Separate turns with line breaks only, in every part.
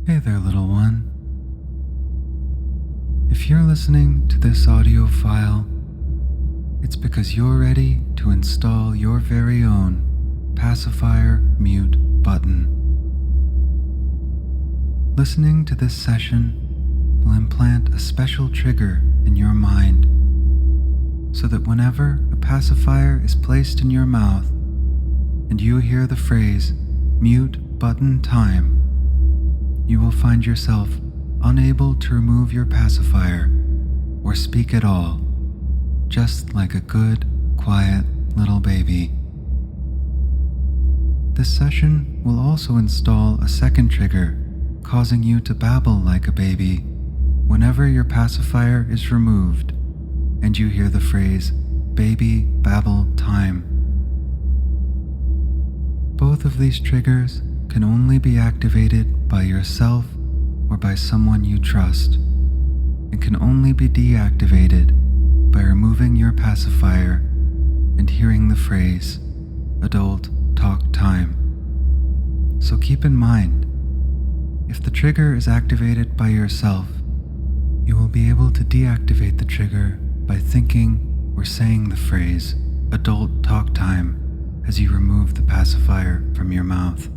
Hey there, little one. If you're listening to this audio file, it's because you're ready to install your very own Pacifier mute button. Listening to this session will implant a special trigger in your mind so that whenever a pacifier is placed in your mouth and you hear the phrase mute button time, you will find yourself unable to remove your pacifier or speak at all, just like a good, quiet little baby. This session will also install a second trigger, causing you to babble like a baby whenever your pacifier is removed and you hear the phrase baby babble time. Both of these triggers can only be activated by yourself or by someone you trust, and can only be deactivated by removing your pacifier and hearing the phrase adult talk time. So keep in mind, if the trigger is activated by yourself, you will be able to deactivate the trigger by thinking or saying the phrase adult talk time as you remove the pacifier from your mouth.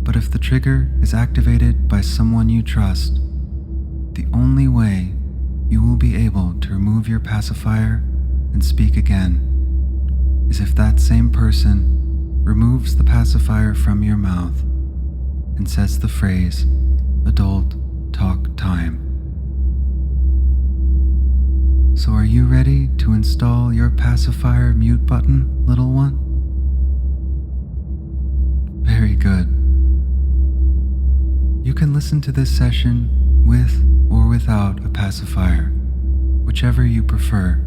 But if the trigger is activated by someone you trust, the only way you will be able to remove your pacifier and speak again is if that same person removes the pacifier from your mouth and says the phrase adult talk time. So are you ready to install your pacifier mute button, little one? Very good. You can listen to this session with or without a pacifier, whichever you prefer.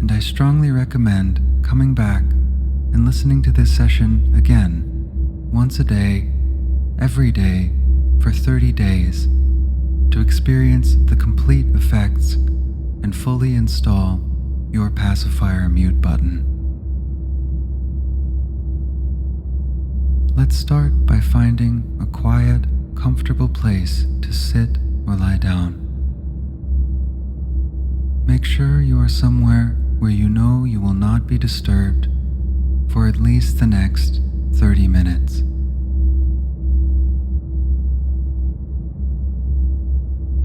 And I strongly recommend coming back and listening to this session again, once a day, every day, for 30 days, to experience the complete effects and fully install your pacifier mute button. Let's start by finding a quiet, comfortable place to sit or lie down. Make sure you are somewhere where you know you will not be disturbed for at least the next 30 minutes.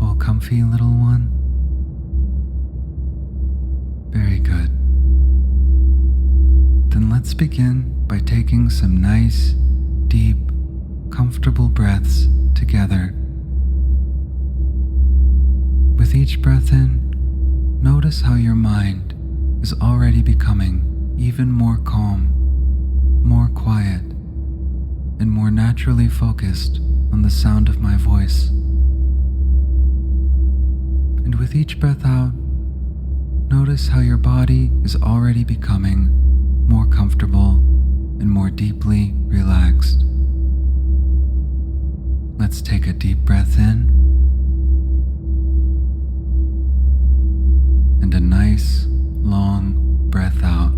All comfy, little one? Very good. Then let's begin by taking some nice, deep, comfortable breaths together. With each breath in, notice how your mind is already becoming even more calm, more quiet, and more naturally focused on the sound of my voice. And with each breath out, notice how your body is already becoming more comfortable and more deeply relaxed. Let's take a deep breath in and a nice, long breath out.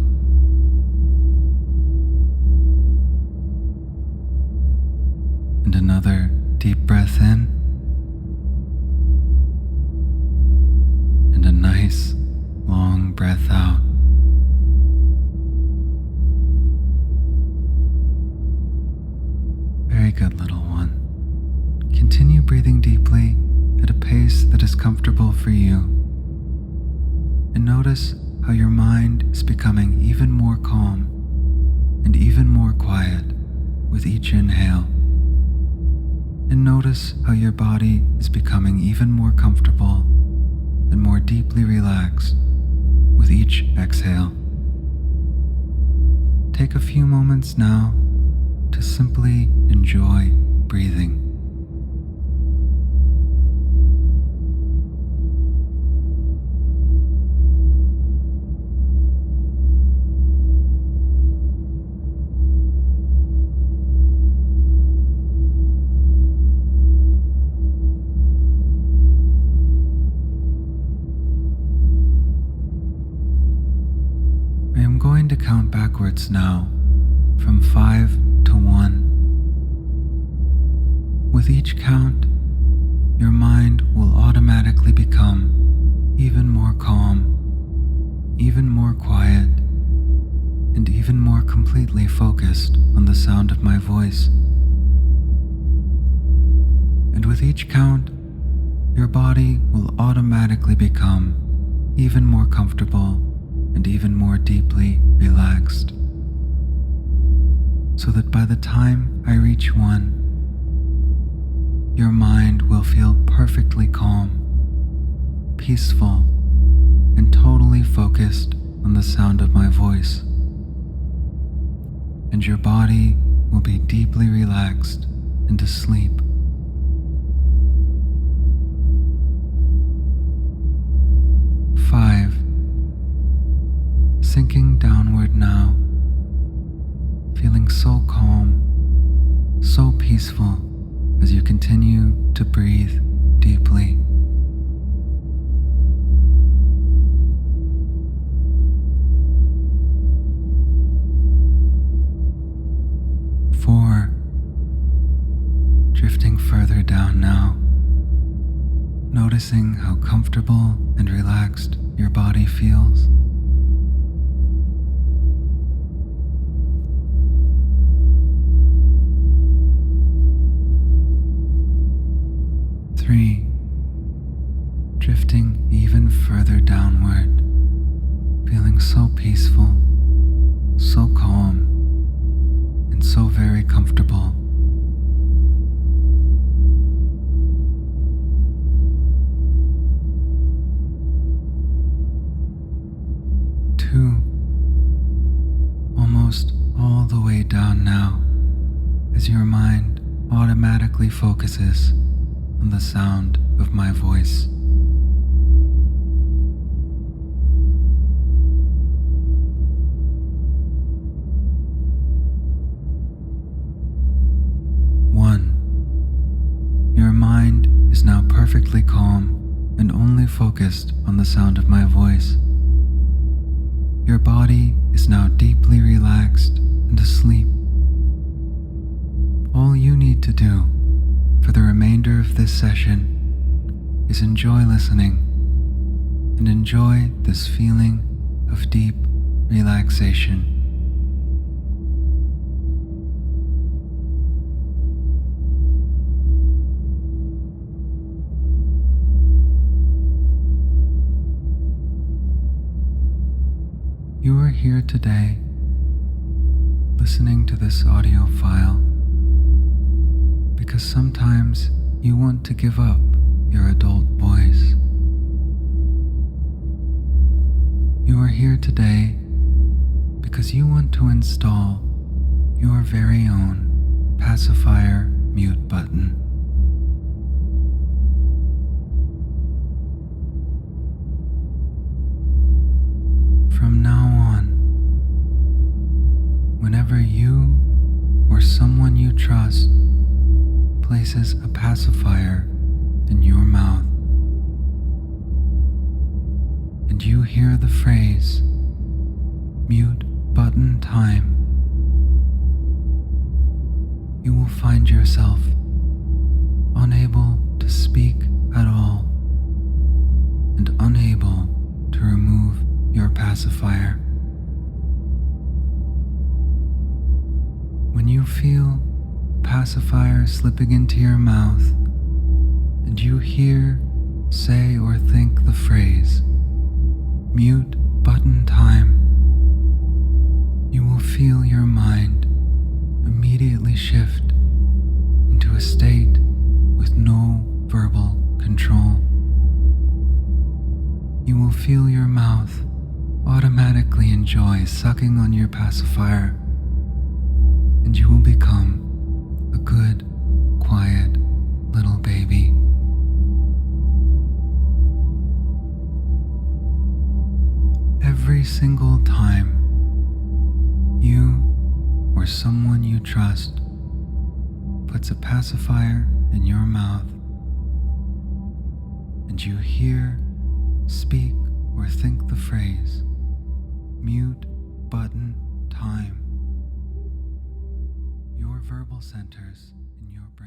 And another deep breath in and a nice, long breath out. Very good, little one. Continue breathing deeply at a pace that is comfortable for you. And notice how your mind is becoming even more calm and even more quiet with each inhale. And notice how your body is becoming even more comfortable and more deeply relaxed with each exhale. Take a few moments now to simply enjoy breathing. I am going to count backwards now from 5 to 1. each count, your mind will automatically become even more calm, even more quiet, and even more completely focused on the sound of my voice. And with each count, your body will automatically become even more comfortable and even more deeply relaxed, so that by the time I reach 1, your mind will feel perfectly calm, peaceful, and totally focused on the sound of my voice. And your body will be deeply relaxed and asleep. 5. Sinking downward now, feeling so calm, so peaceful as you continue to breathe deeply. 4. Drifting further down now, noticing how comfortable and relaxed your body feels. 3. Drifting even further downward, feeling so peaceful, so calm, and so very comfortable. 2. Almost all the way down now, as your mind automatically focuses on the sound of my voice. 1. Your mind is now perfectly calm and only focused on the sound of my voice. Your body is now deeply relaxed and asleep. All you need to do for the remainder of this session is enjoy listening and enjoy this feeling of deep relaxation. You are here today, listening to this audio file, because sometimes you want to give up your adult voice. You are here today because you want to install your very own Pacifier mute button. From now on, whenever you or someone you trust places a pacifier in your mouth, and you hear the phrase, "mute button time," you will find yourself unable to speak at all and unable to remove your pacifier. When you feel the pacifier slipping into your mouth and you hear, say, or think the phrase, "mute button time," you will feel your mind immediately shift into a state with no verbal control. You will feel your mouth automatically enjoy sucking on your pacifier, and you will become a good, quiet little baby. Every single time you or someone you trust puts a pacifier in your mouth, and you hear, speak, or think the phrase, "mute button time," your verbal centers in your brain